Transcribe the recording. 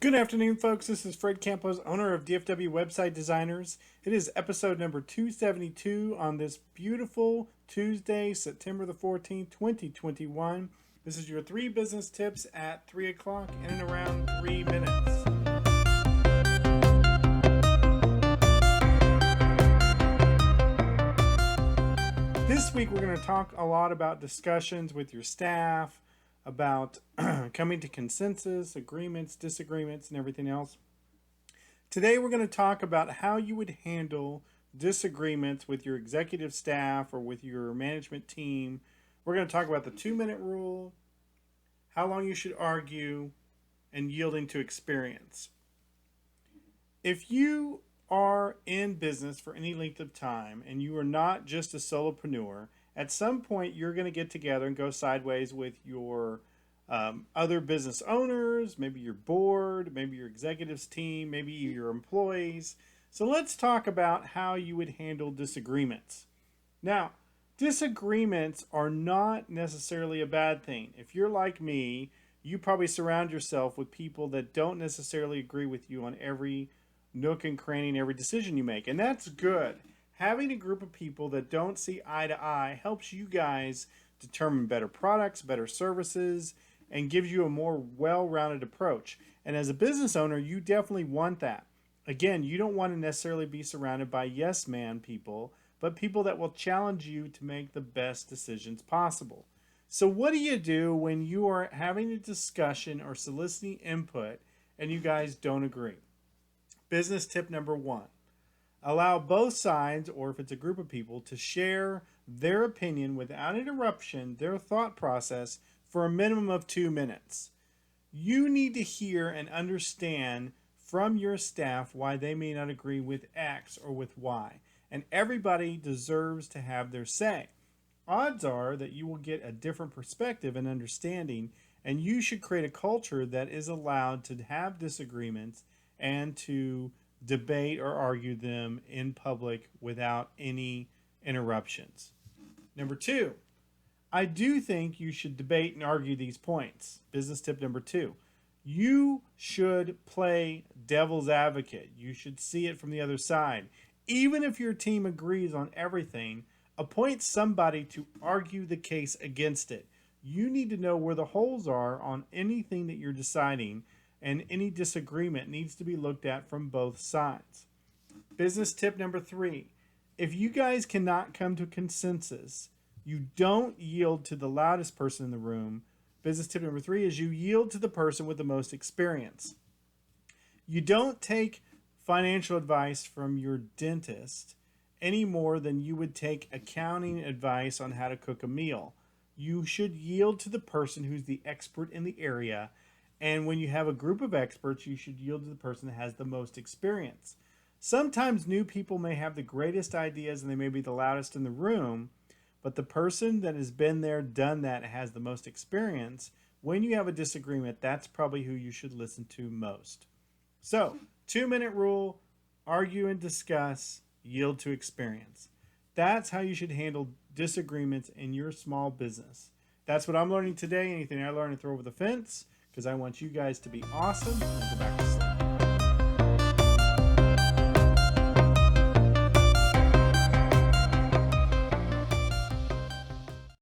Good afternoon, folks. This is Fred Campos, owner of DFW Website Designers. It is episode number 272 on this beautiful Tuesday, September the 14th, 2021. This is your 3 business tips at 3 o'clock in and around 3 minutes. This week, we're going to talk a lot about discussions with your staff, about coming to consensus, agreements, disagreements, and everything else. Today, we're going to talk about how you would handle disagreements with your executive staff or with your management team. We're going to talk about the 2-minute rule, how long you should argue, and yielding to experience. If you are in business for any length of time and you are not just a solopreneur, at some point you're going to get together and go sideways with your other business owners, maybe your board, maybe your executives team, maybe your employees. So let's talk about how you would handle disagreements. Now, disagreements are not necessarily a bad thing. If you're like me, you probably surround yourself with people that don't necessarily agree with you on every nook and cranny and every decision you make, and that's good. Having a group of people that don't see eye to eye helps you guys determine better products, better services, and gives you a more well-rounded approach. And as a business owner, you definitely want that. Again, you don't want to necessarily be surrounded by yes man people, but people that will challenge you to make the best decisions possible. So what do you do when you are having a discussion or soliciting input and you guys don't agree? Business tip number 1. Allow both sides, or if it's a group of people, to share their opinion without interruption, their thought process, for a minimum of 2 minutes. You need to hear and understand from your staff why they may not agree with X or with Y. And everybody deserves to have their say. Odds are that you will get a different perspective and understanding, and you should create a culture that is allowed to have disagreements and to debate or argue them in public without any interruptions. Number 2, I do think you should debate and argue these points. Business tip number 2, you should play devil's advocate. You should see it from the other side. Even if your team agrees on everything, appoint somebody to argue the case against it. You need to know where the holes are on anything that you're deciding, and any disagreement needs to be looked at from both sides. Business tip number 3, if you guys cannot come to consensus, you don't yield to the loudest person in the room. Business tip number 3 is you yield to the person with the most experience. You don't take financial advice from your dentist any more than you would take accounting advice on how to cook a meal. You should yield to the person who's the expert in the area. And when you have a group of experts, you should yield to the person that has the most experience. Sometimes new people may have the greatest ideas and they may be the loudest in the room, but the person that has been there, done that, has the most experience. When you have a disagreement, that's probably who you should listen to most. So, 2-minute rule, argue and discuss, yield to experience. That's how you should handle disagreements in your small business. That's what I'm learning today. Anything I learn, I throw over the fence, because I want you guys to be awesome and go back to sleep.